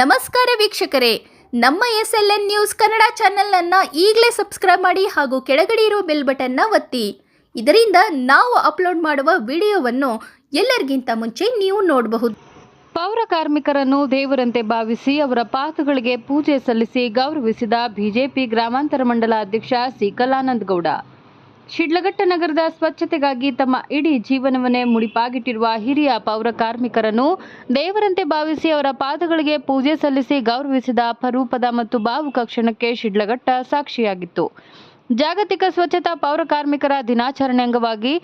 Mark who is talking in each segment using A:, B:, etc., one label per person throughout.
A: ನಮಸ್ಕಾರ ವೀಕ್ಷಕರೇ, ನಮ್ಮ SLN ನ್ಯೂಸ್ ಕನ್ನಡ ಚಾನೆಲ್ನ ಈಗಲೇ ಸಬ್ಸ್ಕ್ರೈಬ್ ಮಾಡಿ ಹಾಗೂ ಕೆಳಗಡೆ ಇರೋ ಬೆಲ್ ಬಟನ್ನ ಒತ್ತಿ. ಇದರಿಂದ ನಾವು ಅಪ್ಲೋಡ್ ಮಾಡುವ ವಿಡಿಯೋವನ್ನು ಎಲ್ಲರಿಗಿಂತ ಮುಂಚೆ ನೀವು ನೋಡಬಹುದು.
B: ಪೌರ ಕಾರ್ಮಿಕರನ್ನು ದೇವರಂತೆ ಭಾವಿಸಿ ಅವರ ಪಾದಗಳಿಗೆ ಪೂಜೆ ಸಲ್ಲಿಸಿ ಗೌರವಿಸಿದ ಬಿಜೆಪಿ ಗ್ರಾಮಾಂತರ ಮಂಡಲ ಅಧ್ಯಕ್ಷ ಸೀಕಲ್ ಆನಂದ್ ಗೌಡ. ಶಿಡ್ಲಘಟ್ಟ ನಗರದ ಸ್ವಚ್ಛತೆಗಾಗಿ ತಮ್ಮ ಇಡೀ ಜೀವನವನ್ನೇ ಮುಡಿಪಾಗಿಟ್ಟಿರುವ ಹಿರಿಯ ಪೌರ ಕಾರ್ಮಿಕರನ್ನು ದೇವರಂತೆ ಭಾವಿಸಿ ಅವರ ಪಾದಗಳಿಗೆ ಪೂಜೆ ಸಲ್ಲಿಸಿ ಗೌರವಿಸಿದ ಅಪರೂಪದ ಮತ್ತು ಭಾವುಕ ಕ್ಷಣಕ್ಕೆ ಶಿಡ್ಲಘಟ್ಟ ಸಾಕ್ಷಿಯಾಗಿತ್ತು. ಜಾಗತಿಕ ಸ್ವಚ್ಛತಾ ಪೌರ ಕಾರ್ಮಿಕರ ದಿನಾಚರಣೆ ಅಂಗವಾಗಿ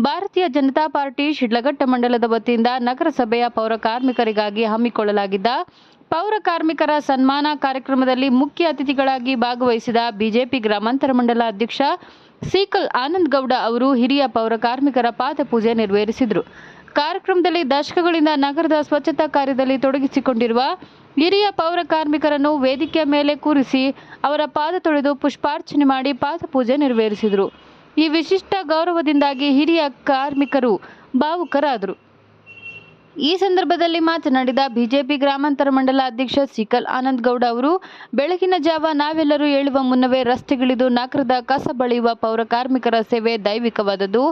B: ಭಾರತೀಯ ಜನತಾ ಪಾರ್ಟಿ ಶಿಡ್ಲಘಟ್ಟ ಮಂಡಲದ ವತಿಯಿಂದ ನಗರಸಭೆಯ ಪೌರ ಕಾರ್ಮಿಕರಿಗಾಗಿ ಹಮ್ಮಿಕೊಳ್ಳಲಾಗಿದ್ದ ಪೌರ ಕಾರ್ಮಿಕರ ಸನ್ಮಾನ ಕಾರ್ಯಕ್ರಮದಲ್ಲಿ ಮುಖ್ಯ ಅತಿಥಿಗಳಾಗಿ ಭಾಗವಹಿಸಿದ ಬಿಜೆಪಿ ಗ್ರಾಮಾಂತರ ಮಂಡಲ ಅಧ್ಯಕ್ಷ ಸೀಕಲ್ ಆನಂದ್ ಗೌಡ ಅವರು ಹಿರಿಯ ಪೌರ ಕಾರ್ಮಿಕರ ಪಾದ ಪೂಜೆ ನೆರವೇರಿಸಿದರು. ಕಾರ್ಯಕ್ರಮದಲ್ಲಿ ದಶಕಗಳಿಂದ ನಗರದ ಸ್ವಚ್ಛತಾ ಕಾರ್ಯದಲ್ಲಿ ತೊಡಗಿಸಿಕೊಂಡಿರುವ ಹಿರಿಯ ಪೌರ ಕಾರ್ಮಿಕರನ್ನು ವೇದಿಕೆಯ ಮೇಲೆ ಕೂರಿಸಿ ಅವರ ಪಾದ ತೊಳೆದು ಪುಷ್ಪಾರ್ಚನೆ ಮಾಡಿ ಪಾದ ಪೂಜೆ ನೆರವೇರಿಸಿದರು. ಈ ವಿಶಿಷ್ಟ ಗೌರವದಿಂದಾಗಿ ಹಿರಿಯ ಕಾರ್ಮಿಕರು ಭಾವುಕರಾದರು. ಈ ಸಂದರ್ಭದಲ್ಲಿ ಮಾತನಾಡಿದ ಬಿಜೆಪಿ ಗ್ರಾಮಾಂತರ ಮಂಡಲ ಅಧ್ಯಕ್ಷ ಸೀಕಲ್ ಆನಂದ್ ಗೌಡ ಅವರು, ಬೆಳಗಿನ ಜಾವ ನಾವೆಲ್ಲರೂ ಏಳುವ ಮುನ್ನವೇ ರಸ್ತೆಗಿಳಿದು ನಗರದ ಕಸ ಬಳಿಯುವ ಪೌರ ಕಾರ್ಮಿಕರ ಸೇವೆ ದೈವಿಕವಾದದ್ದು.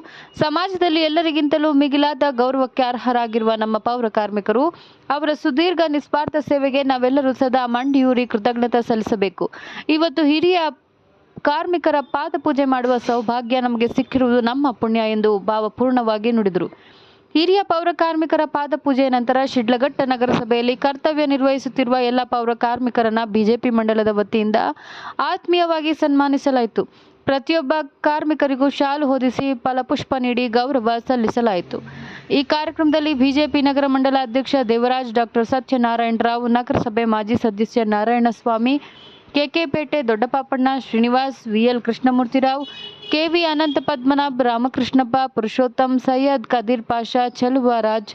B: ಸಮಾಜದಲ್ಲಿ ಎಲ್ಲರಿಗಿಂತಲೂ ಮಿಗಿಲಾದ ಗೌರವಕ್ಕೆ ಅರ್ಹರಾಗಿರುವ ನಮ್ಮ ಪೌರ ಕಾರ್ಮಿಕರು ಅವರ ಸುದೀರ್ಘ ನಿಸ್ವಾರ್ಥ ಸೇವೆಗೆ ನಾವೆಲ್ಲರೂ ಸದಾ ಮಂಡಿಯೂರಿ ಕೃತಜ್ಞತೆ ಸಲ್ಲಿಸಬೇಕು. ಇವತ್ತು ಹಿರಿಯ ಕಾರ್ಮಿಕರ ಪಾದ ಪೂಜೆ ಮಾಡುವ ಸೌಭಾಗ್ಯ ನಮಗೆ ಸಿಕ್ಕಿರುವುದು ನಮ್ಮ ಪುಣ್ಯ ಎಂದು ಭಾವಪೂರ್ಣವಾಗಿ ನುಡಿದರು. ಹಿರಿಯ ಪೌರ ಕಾರ್ಮಿಕರ ಪಾದ ಪೂಜೆಯ ನಂತರ ಶಿಡ್ಲಘಟ್ಟ ನಗರಸಭೆಯಲ್ಲಿ ಕರ್ತವ್ಯ ನಿರ್ವಹಿಸುತ್ತಿರುವ ಎಲ್ಲ ಪೌರ ಕಾರ್ಮಿಕರನ್ನ ಬಿಜೆಪಿ ಮಂಡಲದ ವತಿಯಿಂದ ಆತ್ಮೀಯವಾಗಿ ಸನ್ಮಾನಿಸಲಾಯಿತು. ಪ್ರತಿಯೊಬ್ಬ ಕಾರ್ಮಿಕರಿಗೂ ಶಾಲು ಹೊದಿಸಿ ಫಲಪುಷ್ಪ ನೀಡಿ ಗೌರವ ಸಲ್ಲಿಸಲಾಯಿತು. ಈ ಕಾರ್ಯಕ್ರಮದಲ್ಲಿ ಬಿಜೆಪಿ ನಗರ ಮಂಡಲ ಅಧ್ಯಕ್ಷ ದೇವರಾಜ್, ಡಾಕ್ಟರ್ ಸತ್ಯನಾರಾಯಣ ರಾವ್, ನಗರಸಭೆ ಮಾಜಿ ಸದಸ್ಯ ನಾರಾಯಣಸ್ವಾಮಿ, ಕೆಕೆಪೇಟೆ ದೊಡ್ಡಪಾಪಣ್ಣ, ಶ್ರೀನಿವಾಸ್, ವಿಎಲ್ ಕೃಷ್ಣಮೂರ್ತಿರಾವ್, ಕೆವಿ ಅನಂತ ಪದ್ಮನಾಭ್, ರಾಮಕೃಷ್ಣಪ್ಪ, ಪುರುಷೋತ್ತಮ್, ಸೈಯದ್, ಕದೀರ್ ಪಾಷಾ, ಚಲುವರಾಜ್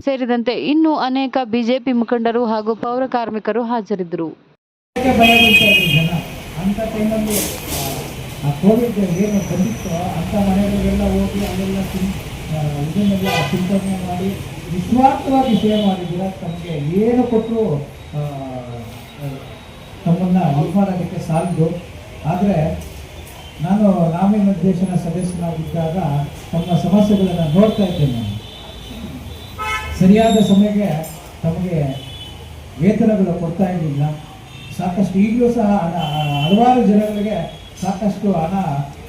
B: ಸೇರಿದಂತೆ ಇನ್ನೂ ಅನೇಕ ಬಿಜೆಪಿ ಮುಖಂಡರು ಹಾಗೂ ಪೌರ ಕಾರ್ಮಿಕರು ಹಾಜರಿದ್ದರು.
C: ಕೋವಿಡ್ ಏನು ಬಂದಿತ್ತು ಅಂಥ ಮನೆಗಳಿಗೆಲ್ಲ ಹೋಗಿ ಅಲ್ಲೆಲ್ಲ ಇದನ್ನೆಲ್ಲ ಚಿಂತನೆ ಮಾಡಿ ನಿಸ್ವಾರ್ಥವಾಗಿ ಸೇವೆ ಮಾಡಿದ್ದೀರ. ತಮಗೆ ಏನು ಕೊಟ್ಟರು ತಮ್ಮನ್ನು ಇದು ಮಾಡೋದಕ್ಕೆ ಸಾಲದು. ಆದರೆ ನಾನು ನಾಮನಿರ್ದೇಶನ ಸದಸ್ಯನಾಗಿದ್ದಾಗ ತಮ್ಮ ಸಮಸ್ಯೆಗಳನ್ನು ನೋಡ್ತಾ ಇದ್ದೇನೆ. ನಾನು ಸರಿಯಾದ ಸಮಯಕ್ಕೆ ತಮಗೆ ವೇತನಗಳು ಕೊಡ್ತಾ ಇರಲಿಲ್ಲ. ಸಾಕಷ್ಟು ಈಗಲೂ ಸಹ ಹಲವಾರು ಜನಗಳಿಗೆ ಸಾಕಷ್ಟು ಹಣ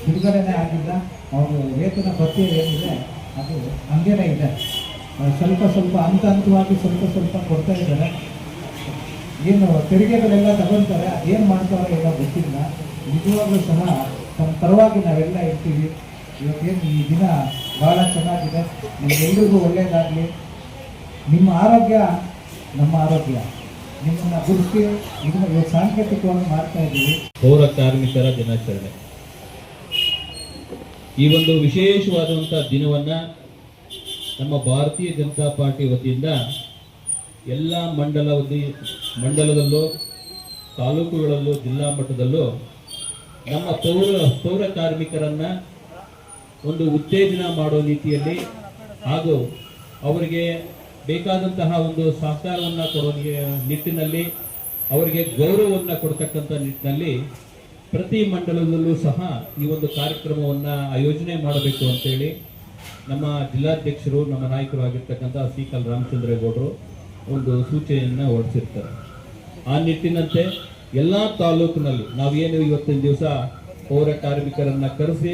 C: ಬಿಡುಗಡೆನೇ ಆಗಿಲ್ಲ. ಅವರು ವೇತನ ಭತ್ಯೆ ಏನಿದೆ ಅದು ಹಂಗೇನೇ ಇದೆ. ಸ್ವಲ್ಪ ಹಂತವಾಗಿ ಸ್ವಲ್ಪ ಕೊಡ್ತಾ ಇದ್ದಾರೆ. ಏನು ತೆರಿಗೆಗಳೆಲ್ಲ ತಗೊಳ್ತಾರೆ, ಅದೇನು ಮಾಡ್ತಾರೋ ಏನೋ ಗೊತ್ತಿಲ್ಲ. ನಿಜವಾಗ್ಲೂ ಸಹ ತಮ್ಮ ಪರವಾಗಿ ನಾವೆಲ್ಲ ಇರ್ತೀವಿ. ಇವತ್ತೇನು ಈ ದಿನ ಭಾಳ ಚೆನ್ನಾಗಿದೆ. ನಿಮಗೆಲ್ಲರಿಗೂ ಒಳ್ಳೆಯದಾಗಲಿ. ನಿಮ್ಮ ಆರೋಗ್ಯ ನಮ್ಮ ಆರೋಗ್ಯ. ನಿಮ್ಮನ್ನು ಗುರುತಿ ಇದನ್ನು ಸಾಂಕೇತಿಕವಾಗಿ ಮಾಡ್ತಾ ಇದ್ದೀವಿ.
D: ಪೌರ ಕಾರ್ಮಿಕರ ದಿನಾಚರಣೆ ಈ ಒಂದು ವಿಶೇಷವಾದಂಥ ದಿನವನ್ನು ನಮ್ಮ ಭಾರತೀಯ ಜನತಾ ಪಾರ್ಟಿ ವತಿಯಿಂದ ಎಲ್ಲ ಮಂಡಲದಲ್ಲೂ ತಾಲೂಕುಗಳಲ್ಲೂ ಜಿಲ್ಲಾ ಮಟ್ಟದಲ್ಲೂ ನಮ್ಮ ಪೌರ ಕಾರ್ಮಿಕರನ್ನು ಒಂದು ಉತ್ತೇಜನ ಮಾಡೋ ರೀತಿಯಲ್ಲಿ ಹಾಗೂ ಅವರಿಗೆ ಬೇಕಾದಂತಹ ಒಂದು ಸಹಕಾರವನ್ನು ಕೊಡೋ ನಿಟ್ಟಿನಲ್ಲಿ, ಅವರಿಗೆ ಗೌರವವನ್ನು ಕೊಡ್ತಕ್ಕಂಥ ನಿಟ್ಟಿನಲ್ಲಿ ಪ್ರತಿ ಮಂಡಲದಲ್ಲೂ ಸಹ ಈ ಒಂದು ಕಾರ್ಯಕ್ರಮವನ್ನು ಆಯೋಜನೆ ಮಾಡಬೇಕು ಅಂತೇಳಿ ನಮ್ಮ ಜಿಲ್ಲಾಧ್ಯಕ್ಷರು, ನಮ್ಮ ನಾಯಕರು ಆಗಿರ್ತಕ್ಕಂಥ ಸೀಕಲ್ ರಾಮಚಂದ್ರೇಗೌಡರು ಒಂದು ಸೂಚನೆಯನ್ನು ಹೊರಡಿಸಿರ್ತಾರೆ. ಆ ನಿಟ್ಟಿನಂತೆ ಎಲ್ಲ ತಾಲೂಕಿನಲ್ಲಿ ನಾವೇನು ಇವತ್ತಿನ ದಿವಸ ಪೌರ ಕಾರ್ಮಿಕರನ್ನು ಕರೆಸಿ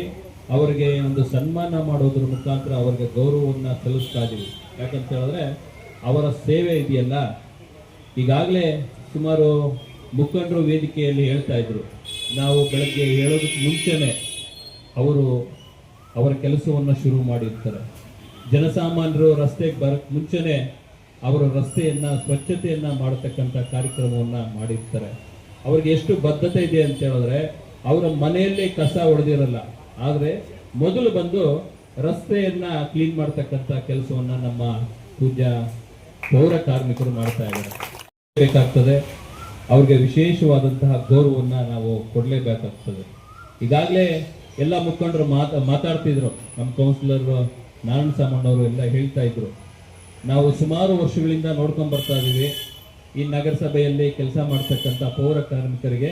D: ಅವರಿಗೆ ಒಂದು ಸನ್ಮಾನ ಮಾಡೋದ್ರ ಮುಖಾಂತರ ಅವರಿಗೆ ಗೌರವವನ್ನು ಸಲ್ಲಿಸ್ತಾ ಇದ್ದೀವಿ. ಯಾಕಂತ ಹೇಳಿದ್ರೆ ಅವರ ಸೇವೆ ಇದೆಯಲ್ಲ, ಈಗಾಗಲೇ ಸುಮಾರು ಮುಖಂಡರು ವೇದಿಕೆಯಲ್ಲಿ ಹೇಳ್ತಾ ಇದ್ರು, ನಾವು ಬೆಳಗ್ಗೆ ಹೇಳೋದಕ್ಕೆ ಮುಂಚೆನೆ ಅವರ ಕೆಲಸವನ್ನು ಶುರು ಮಾಡಿರ್ತಾರೆ. ಜನಸಾಮಾನ್ಯರು ರಸ್ತೆಗೆ ಬರೋಕ್ಕೆ ಮುಂಚೆನೆ ಅವರು ರಸ್ತೆಯನ್ನು ಸ್ವಚ್ಛತೆಯನ್ನು ಮಾಡತಕ್ಕಂಥ ಕಾರ್ಯಕ್ರಮವನ್ನು ಮಾಡಿರ್ತಾರೆ. ಅವ್ರಿಗೆ ಎಷ್ಟು ಬದ್ಧತೆ ಇದೆ ಅಂತ ಹೇಳಿದ್ರೆ, ಅವರ ಮನೆಯಲ್ಲಿ ಕಸ ಹೊಡೆದಿರಲ್ಲ, ಆದರೆ ಮೊದಲು ಬಂದು ರಸ್ತೆಯನ್ನು ಕ್ಲೀನ್ ಮಾಡ್ತಕ್ಕಂಥ ಕೆಲಸವನ್ನು ನಮ್ಮ ಪೂಜ್ಯ ಪೌರ ಕಾರ್ಮಿಕರು ಮಾಡ್ತಾ ಇದ್ದಾರೆ. ಬೇಕಾಗ್ತದೆ ಅವ್ರಿಗೆ ವಿಶೇಷವಾದಂತಹ ಗೌರವವನ್ನು ನಾವು ಕೊಡಲೇಬೇಕಾಗ್ತದೆ. ಈಗಾಗಲೇ ಎಲ್ಲ ಮುಖಂಡರು ಮಾತಾಡ್ತಿದ್ರು. ನಮ್ಮ ಕೌನ್ಸಿಲರ್ ನಾರಾಯಣ ಸಾಮಣ್ಣವರು ಎಲ್ಲ ಹೇಳ್ತಾ ಇದ್ರು, ನಾವು ಸುಮಾರು ವರ್ಷಗಳಿಂದ ನೋಡ್ಕೊಂಡು ಬರ್ತಾ ಇದ್ದೀವಿ ಈ ನಗರಸಭೆಯಲ್ಲಿ ಕೆಲಸ ಮಾಡ್ತಕ್ಕಂಥ ಪೌರ ಕಾರ್ಮಿಕರಿಗೆ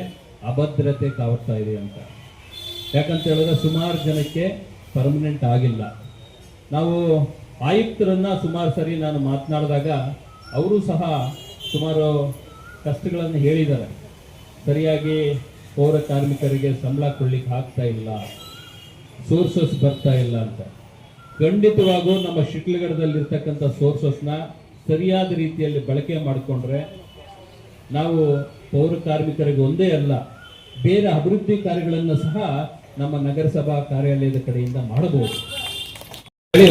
D: ಅಭದ್ರತೆ ಕಾಡ್ತಾ ಇದೆ ಅಂತ. ಯಾಕಂತ ಹೇಳಿದ್ರೆ ಸುಮಾರು ಜನಕ್ಕೆ ಪರ್ಮನೆಂಟ್ ಆಗಿಲ್ಲ. ನಾವು ಆಯುಕ್ತರನ್ನ ಸುಮಾರು ಸರಿ ನಾನು ಮಾತನಾಡಿದಾಗ ಅವರು ಸಹ ಸುಮಾರು ಕಷ್ಟಗಳನ್ನು ಹೇಳಿದ್ದಾರೆ. ಸರಿಯಾಗಿ ಪೌರ ಕಾರ್ಮಿಕರಿಗೆ ಸಂಬಳ ಕೊಡ್ಲಿಕ್ಕೆ ಆಗ್ತಾ ಇಲ್ಲ, ಸೋರ್ಸಸ್ ಬರ್ತಾ ಇಲ್ಲ ಅಂತ. ಖಂಡಿತವಾಗೂ ನಮ್ಮ ಶಿಡ್ಲಘಟ್ಟದಲ್ಲಿರ್ತಕ್ಕಂಥ ಸೋರ್ಸಸ್ನ ಸರಿಯಾದ ರೀತಿಯಲ್ಲಿ ಬಳಕೆ ಮಾಡಿಕೊಂಡ್ರೆ ನಾವು ಪೌರ ಕಾರ್ಮಿಕರಿಗೆ ಒಂದೇ ಅಲ್ಲ, ಬೇರೆ ಅಭಿವೃದ್ಧಿ ಕಾರ್ಯಗಳನ್ನು ಸಹ ನಮ್ಮ ನಗರಸಭಾ ಕಾರ್ಯಾಲಯದ ಕಡೆಯಿಂದ ಮಾಡಬಹುದು.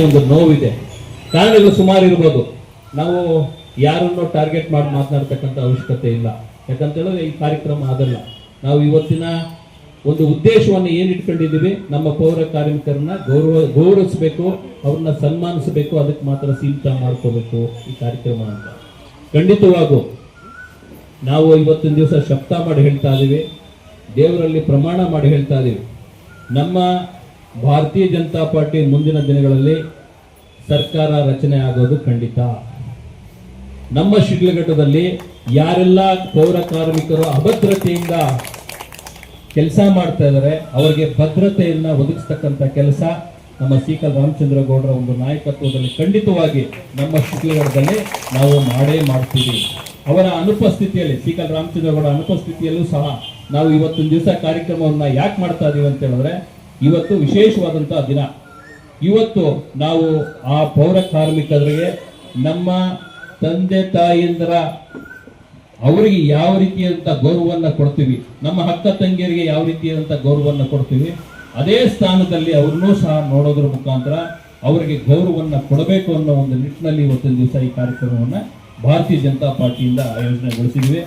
D: ಒಂದು ನೋವಿದೆ, ಕಾರಣಗಳು ಸುಮಾರು ಇರ್ಬೋದು. ನಾವು ಯಾರನ್ನು ಟಾರ್ಗೆಟ್ ಮಾಡಿ ಮಾತನಾಡ್ತಕ್ಕಂಥ ಅವಶ್ಯಕತೆ ಇಲ್ಲ. ಯಾಕಂತ ಹೇಳಿದ್ರೆ ಈ ಕಾರ್ಯಕ್ರಮ ಅದಲ್ಲ. ನಾವು ಇವತ್ತಿನ ಒಂದು ಉದ್ದೇಶವನ್ನು ಏನು ಇಟ್ಕೊಂಡಿದ್ದೀವಿ, ನಮ್ಮ ಪೌರ ಕಾರ್ಮಿಕರನ್ನ ಗೌರವಿಸಬೇಕು, ಅವ್ರನ್ನ ಸನ್ಮಾನಿಸಬೇಕು, ಅದಕ್ಕೆ ಮಾತ್ರ ಸೀಮಿತ ಮಾಡ್ಕೋಬೇಕು ಈ ಕಾರ್ಯಕ್ರಮ ಅಂತ. ಖಂಡಿತವಾಗೂ ನಾವು ಇವತ್ತಿನ ದಿವಸ ಶಪಥ ಮಾಡಿ ಹೇಳ್ತಾ ಇದೀವಿ, ದೇವರಲ್ಲಿ ಪ್ರಮಾಣ ಮಾಡಿ ಹೇಳ್ತಾ ಇದೀವಿ, ನಮ್ಮ ಭಾರತೀಯ ಜನತಾ ಪಾರ್ಟಿ ಮುಂದಿನ ದಿನಗಳಲ್ಲಿ ಸರ್ಕಾರ ರಚನೆ ಆಗೋದು ಖಂಡಿತ. ನಮ್ಮ ಶಿಡ್ಲಘಟ್ಟದಲ್ಲಿ ಯಾರೆಲ್ಲ ಪೌರ ಕಾರ್ಮಿಕರು ಅಭದ್ರತೆಯಿಂದ ಕೆಲಸ ಮಾಡ್ತಾ ಇದ್ದಾರೆ ಅವರಿಗೆ ಭದ್ರತೆಯನ್ನ ಒದಗಿಸ್ತಕ್ಕಂಥ ಕೆಲಸ ನಮ್ಮ ಸಿಕಲ್ ರಾಮಚಂದ್ರ ಗೌಡರ ಒಂದು ನಾಯಕತ್ವದಲ್ಲಿ ಖಂಡಿತವಾಗಿ ನಮ್ಮ ಶಿಡ್ಲಘಟ್ಟದಲ್ಲಿ ನಾವು ಮಾಡೇ ಮಾಡ್ತೀವಿ. ಅವರ ಅನುಪಸ್ಥಿತಿಯಲ್ಲಿ, ಸಿಕಲ್ ರಾಮಚಂದ್ರ ಗೌಡರ ಅನುಪಸ್ಥಿತಿಯಲ್ಲೂ ಸಹ ನಾವು ಇವತ್ತಿನ ದಿವಸ ಕಾರ್ಯಕ್ರಮವನ್ನ ಯಾಕೆ ಮಾಡ್ತಾ ಇದೀವಿ ಅಂತ ಹೇಳಿದ್ರೆ, ಇವತ್ತು ವಿಶೇಷವಾದಂತಹ ದಿನ. ಇವತ್ತು ನಾವು ಆ ಪೌರ ಕಾರ್ಮಿಕರಿಗೆ ನಮ್ಮ ತಂದೆ ತಾಯಿಯಂದ್ರ ಅವರಿಗೆ ಯಾವ ರೀತಿಯಾದಂಥ ಗೌರವವನ್ನು ಕೊಡ್ತೀವಿ, ನಮ್ಮ ಅಕ್ಕ ತಂಗಿಯರಿಗೆ ಯಾವ ರೀತಿಯಾದಂಥ ಗೌರವವನ್ನು ಕೊಡ್ತೀವಿ, ಅದೇ ಸ್ಥಾನದಲ್ಲಿ ಅವ್ರನ್ನೂ ಸಹ ನೋಡೋದ್ರ ಮುಖಾಂತರ ಅವರಿಗೆ ಗೌರವವನ್ನು ಕೊಡಬೇಕು ಅನ್ನೋ ಒಂದು ನಿಟ್ಟಿನಲ್ಲಿ ಇವತ್ತಿನ ದಿವಸ ಈ ಕಾರ್ಯಕ್ರಮವನ್ನು ಭಾರತೀಯ ಜನತಾ ಪಾರ್ಟಿಯಿಂದ ಆಯೋಜನೆಗೊಳಿಸಿದ್ವಿ.